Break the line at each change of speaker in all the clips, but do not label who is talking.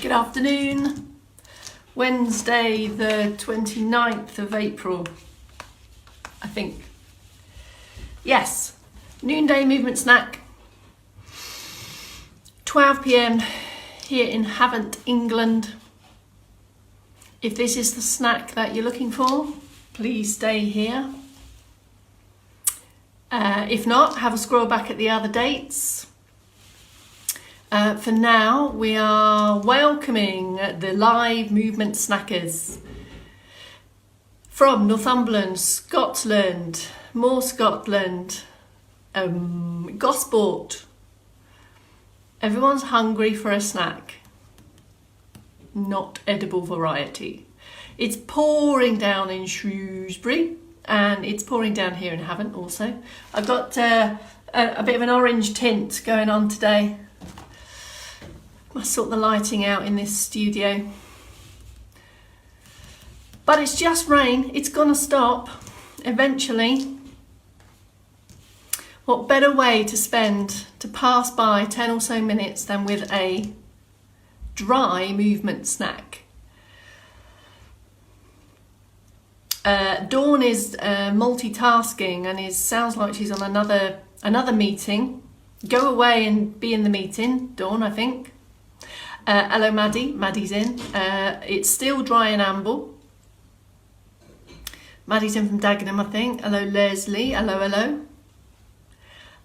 Good afternoon, Wednesday the 29th of April, I think. Yes, noonday movement snack, 12 p.m. here in Havant, England. If this is the snack that you're looking for, please stay here. If not, have a scroll back at the other dates. For now, we are welcoming the live movement snackers from Northumberland, Scotland, more Scotland, Gosport. Everyone's hungry for a snack, not edible variety. It's pouring down in Shrewsbury and it's pouring down here in Havant also. I've got a bit of an orange tint going on today. Must sort the lighting out in this studio. But it's just rain, it's gonna stop eventually. What better way to pass by 10 or so minutes than with a dry movement snack? Dawn is multitasking and sounds like she's on another meeting. Go away and be in the meeting, Dawn, I think. Hello Maddie, Maddie's in. It's still dry in Amble. Maddie's in from Dagenham, I think. Hello Leslie, hello.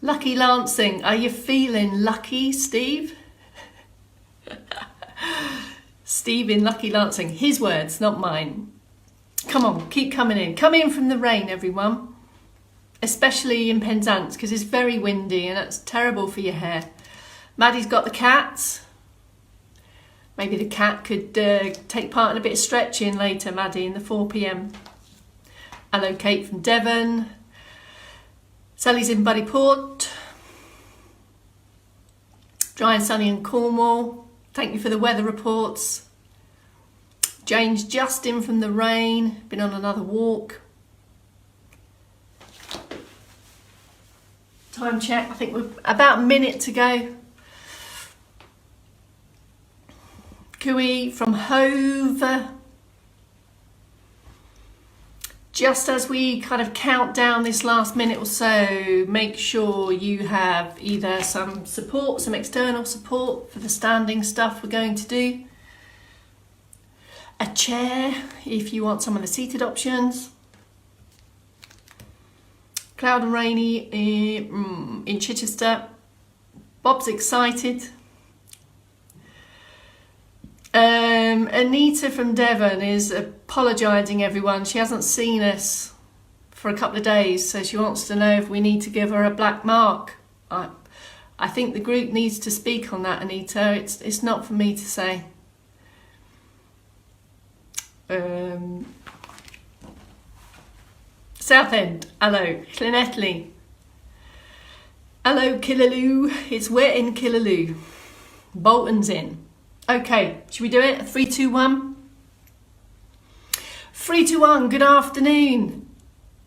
Lucky Lancing, are you feeling lucky, Steve? Steve in Lucky Lancing, his words, not mine. Come on, keep coming in. Come in from the rain, everyone. Especially in Penzance, because it's very windy and that's terrible for your hair. Maddie's got the cat. Maybe the cat could take part in a bit of stretching later, Maddie, in the 4 p.m. Hello, Kate from Devon. Sally's in Buddyport. Dry and sunny in Cornwall. Thank you for the weather reports. Jane's just in from the rain. Been on another walk. Time check. I think we're about a minute to go. Cooey from Hove. Just as we kind of count down this last minute or so, make sure you have either some support, some external support for the standing stuff we're going to do. A chair if you want some of the seated options. Cloud and rainy in Chichester. Bob's excited. Anita from Devon is apologising, everyone. She hasn't seen us for a couple of days, so she wants to know if we need to give her a black mark. I think the group needs to speak on that, Anita. It's not for me to say. Southend, hello. Llynetley. Hello, Killaloe. It's wet in Killaloe. Bolton's in. Okay, should we do it? 3, 2, 1. 3, 2, 1, good afternoon.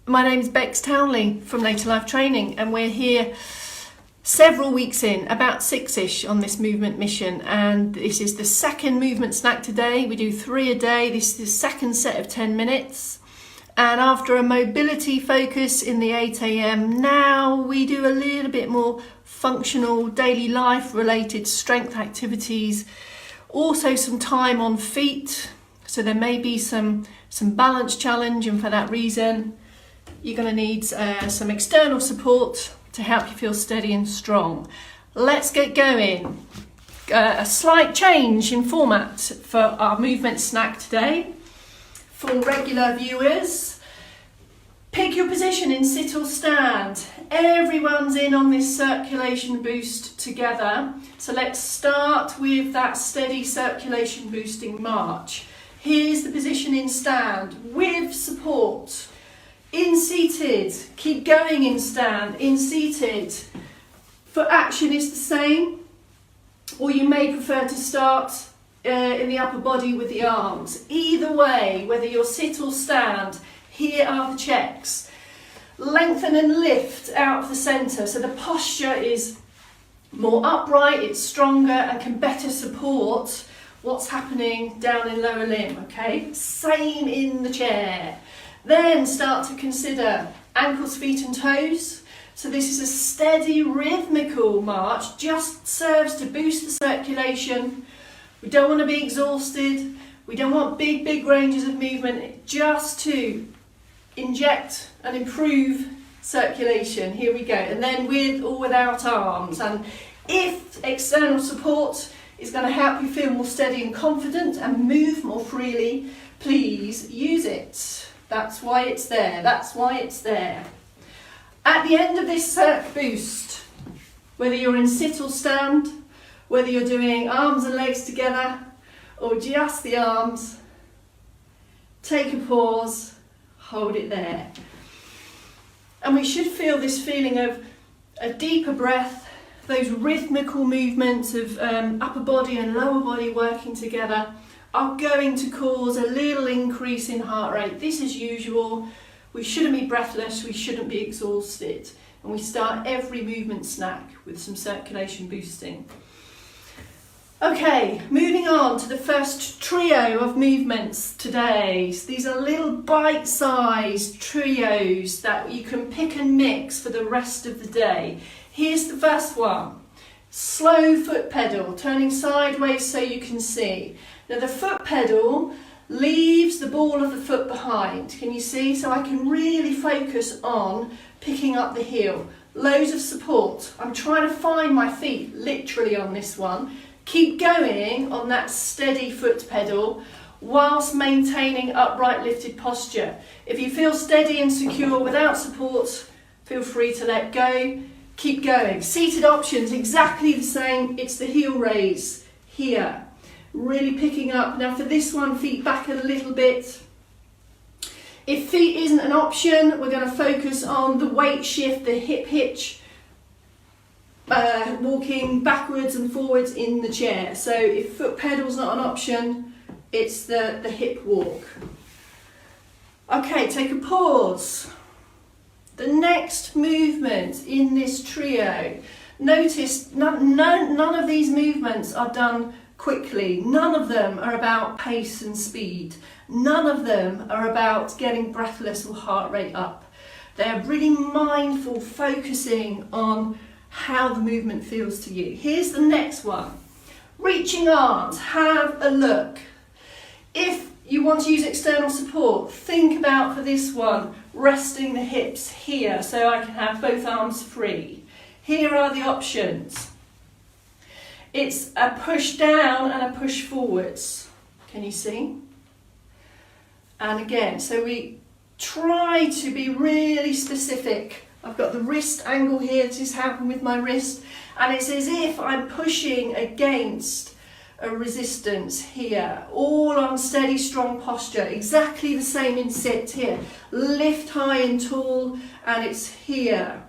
My name is Bex Townley from Later Life Training and we're here several weeks in, about 6-ish on this movement mission, and this is the second movement snack today. We do 3 a day. This is the second set of 10 minutes. And after a mobility focus in the 8 a.m, now we do a little bit more functional, daily life related strength activities. Also some time on feet, so there may be some balance challenge, and for that reason you're going to need some external support to help you feel steady and strong. Let's get going. A slight change in format for our movement snack today. For regular viewers, pick your position in sit or stand. Everyone's in on this circulation boost together. So let's start with that steady circulation boosting march. Here's the position in stand with support. In seated, keep going in stand. In seated, for action is the same, or you may prefer to start in the upper body with the arms. Either way, whether you're sit or stand, here are the checks. Lengthen and lift out of the centre, so the posture is more upright, it's stronger and can better support what's happening down in lower limb, okay? Same in the chair. Then start to consider ankles, feet and toes. So this is a steady rhythmical march, just serves to boost the circulation. We don't want to be exhausted. We don't want big ranges of movement, just to inject and improve circulation. Here we go. And then with or without arms. And if external support is going to help you feel more steady and confident and move more freely, please use it. That's why it's there. That's why it's there. At the end of this circ boost, whether you're in sit or stand, whether you're doing arms and legs together or just the arms, take a pause, hold it there. And we should feel this feeling of a deeper breath, those rhythmical movements of upper body and lower body working together are going to cause a little increase in heart rate. This is usual. We shouldn't be breathless, we shouldn't be exhausted. And we start every movement snack with some circulation boosting. Okay, moving on to the first trio of movements today. So these are little bite-sized trios that you can pick and mix for the rest of the day. Here's the first one. Slow foot pedal, turning sideways so you can see. Now the foot pedal leaves the ball of the foot behind. Can you see? So I can really focus on picking up the heel. Loads of support. I'm trying to find my feet literally on this one. Keep going on that steady foot pedal whilst maintaining upright lifted posture. If you feel steady and secure without support, feel free to let go. Keep going. Seated options, exactly the same. It's the heel raise here. Really picking up. Now for this one, feet back a little bit. If feet isn't an option, we're going to focus on the weight shift, the hip hitch, walking backwards and forwards in the chair. So if foot pedal's not an option, it's the hip walk. Okay, take a pause. The next movement in this trio, notice none of these movements are done quickly. None of them are about pace and speed. None of them are about getting breathless or heart rate up. They're really mindful, focusing on how the movement feels to you. Here's the next one. Reaching arms, have a look. If you want to use external support, think about for this one, resting the hips here so I can have both arms free. Here are the options. It's a push down and a push forwards. Can you see? And again, so we try to be really specific. I've got the wrist angle here, this is happening with my wrist, and it's as if I'm pushing against a resistance here, all on steady, strong posture. Exactly the same in sit here. Lift high and tall, and it's here.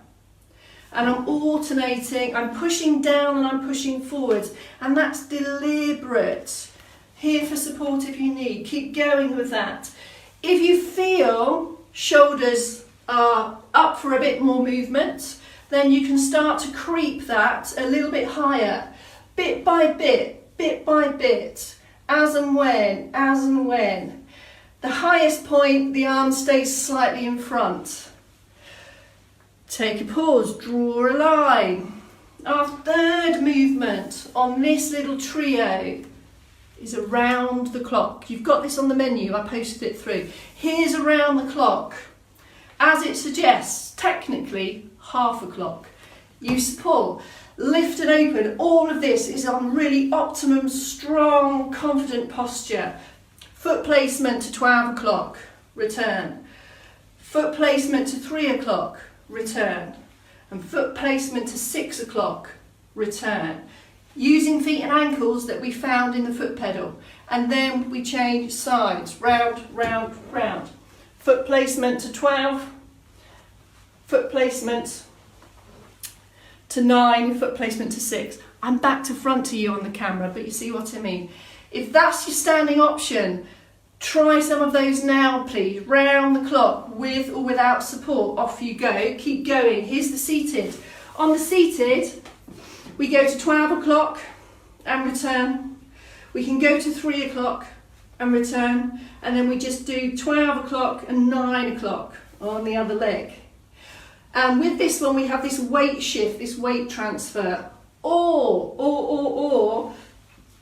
And I'm alternating, I'm pushing down and I'm pushing forwards, and that's deliberate. Here for support if you need. Keep going with that. If you feel shoulders are up for a bit more movement, then you can start to creep that a little bit higher, bit by bit, as and when. The highest point, the arm stays slightly in front. Take a pause, draw a line. Our third movement on this little trio is around the clock. You've got this on the menu, I posted it through. Here's around the clock. As it suggests, technically half a clock. Use support, lift and open. All of this is on really optimum, strong, confident posture. Foot placement to 12 o'clock, return. Foot placement to 3 o'clock, return. And foot placement to 6 o'clock, return. Using feet and ankles that we found in the foot pedal. And then we change sides, round, round, round. Foot placement to 12, foot placement to 9, foot placement to 6. I'm back to front to you on the camera, but you see what I mean. If that's your standing option, try some of those now, please. Round the clock, with or without support. Off you go. Keep going. Here's the seated. On the seated, we go to 12 o'clock and return. We We can go to 3 o'clock and return, and then we just do 12 o'clock and 9 o'clock on the other leg. And with this one, we have this weight shift, this weight transfer. Or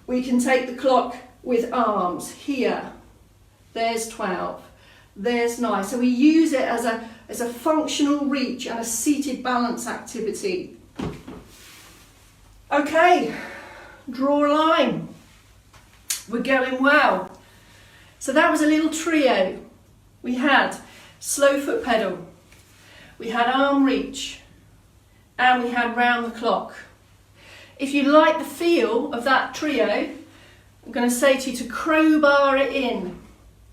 we can take the clock with arms here. There's 12, there's 9. So we use it as a functional reach and a seated balance activity. Okay, draw a line. We're going well. So that was a little trio. We had slow foot pedal, we had arm reach, and we had round the clock. If you like the feel of that trio, I'm going to say to you to crowbar it in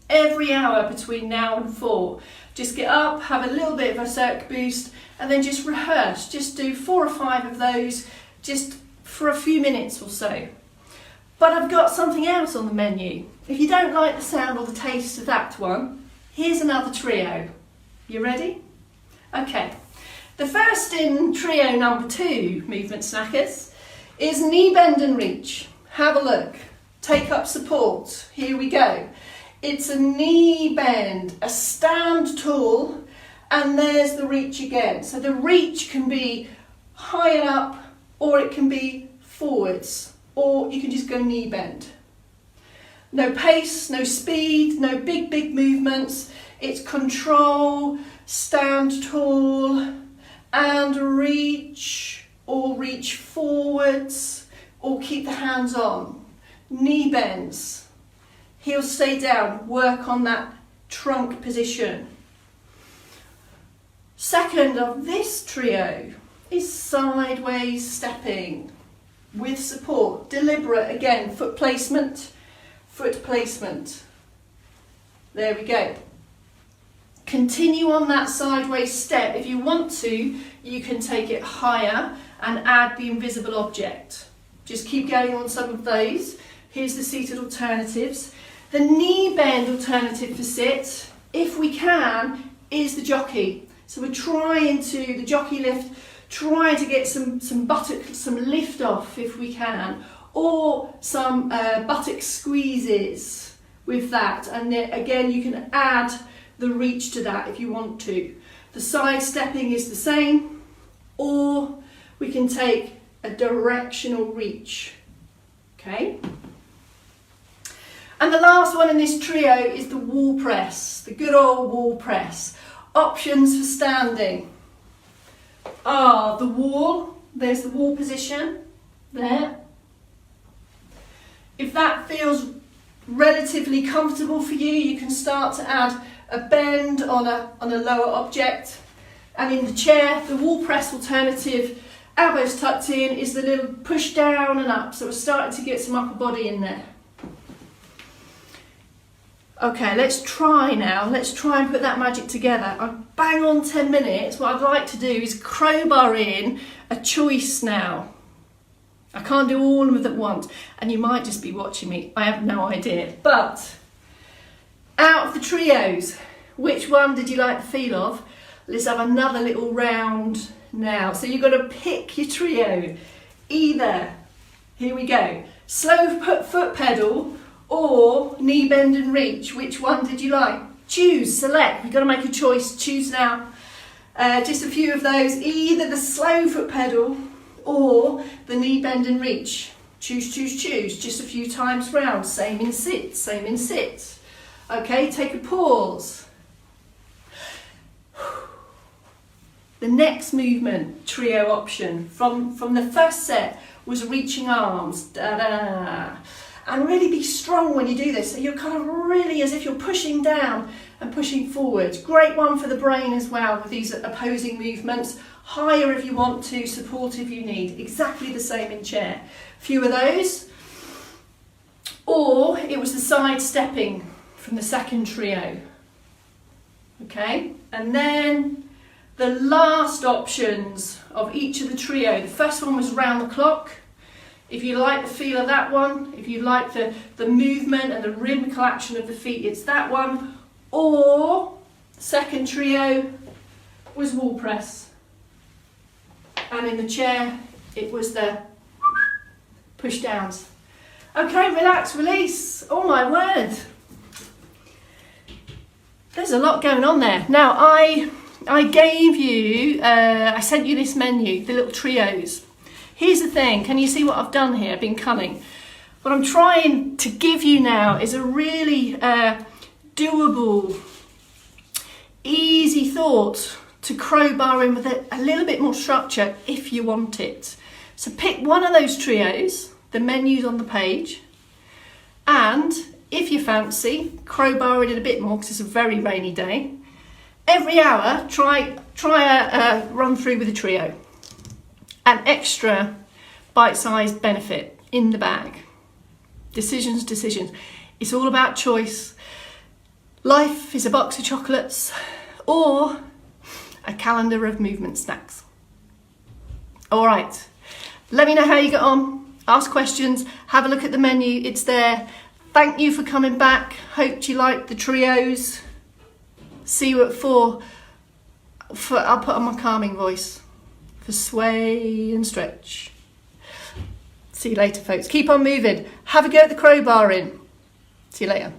every hour between now and 4. Just get up, have a little bit of a circ boost, and then just rehearse. Just do 4 or 5 of those just for a few minutes or so. But I've got something else on the menu. If you don't like the sound or the taste of that one, here's another trio. You ready? Okay. The first in trio number 2, movement snackers, is knee bend and reach. Have a look. Take up support. Here we go. It's a knee bend, a stand tall, and there's the reach again. So the reach can be high and up, or it can be forwards, or you can just go knee bend. No pace, no speed, no big movements. It's control, stand tall, and reach, or reach forwards, or keep the hands on. Knee bends. Heels stay down, work on that trunk position. Second of this trio is sideways stepping with support. Deliberate again, foot placement. There we go. Continue on that sideways step. If you want to, you can take it higher and add the invisible object. Just keep going on some of those. Here's the seated alternatives. The knee bend alternative for sit, if we can, is the jockey. So we're trying to, the jockey lift, trying to get some buttock, some lift off if we can, or some buttock squeezes with that. And then again, you can add the reach to that if you want to. The side stepping is the same, or we can take a directional reach. Okay. And the last one in this trio is the wall press, the good old wall press. Options for standing are the wall, there's the wall position, there. If that feels relatively comfortable for you, you can start to add a bend on a lower object. And in the chair, the wall press alternative, elbows tucked in, is the little push down and up. So we're starting to get some upper body in there. Okay, let's try now. Let's try and put that magic together. I'm bang on 10 minutes. What I'd like to do is crowbar in a choice now. I can't do all of them at once, and you might just be watching me. I have no idea. But out of the trios, which one did you like the feel of? Let's have another little round now. So you've got to pick your trio. Either, here we go, slow foot pedal, or knee bend and reach. Which one did you like? Choose, select. You've got to make a choice. Choose now. Just a few of those. Either the slow foot pedal or the knee bend and reach. Choose. Just a few times round. Same in sit. Okay, take a pause. The next movement, trio option, from the first set was reaching arms. Da-da. And really be strong when you do this. So you're kind of really as if you're pushing down and pushing forward. Great one for the brain as well with these opposing movements. Higher if you want to, support if you need. Exactly the same in chair. Few of those. Or it was the side stepping from the second trio. Okay, and then the last options of each of the trio. The first one was round the clock. If you like the feel of that one, if you like the movement and the rhythmical action of the feet, it's that one. Or second trio was wall press. And in the chair, it was the push downs. Okay, relax, release. Oh my word. There's a lot going on there. Now, I gave you, I sent you this menu, the little trios. Here's the thing, can you see what I've done here? I've been cunning. What I'm trying to give you now is a really doable, easy thought to crowbar in with a little bit more structure if you want it. So pick one of those trios, the menu's on the page, and if you fancy, crowbar it in a bit more because it's a very rainy day. Every hour, try a run through with a trio. An extra bite-sized benefit in the bag. Decisions. It's all about choice. Life is a box of chocolates or a calendar of movement snacks. All right, let me know how you get on. Ask questions, have a look at the menu, it's there. Thank you for coming back. Hope you liked the trios. See you at 4. I'll put on my calming voice for sway and stretch. See you later, folks. Keep on moving. Have a go at the crowbar in. See you later.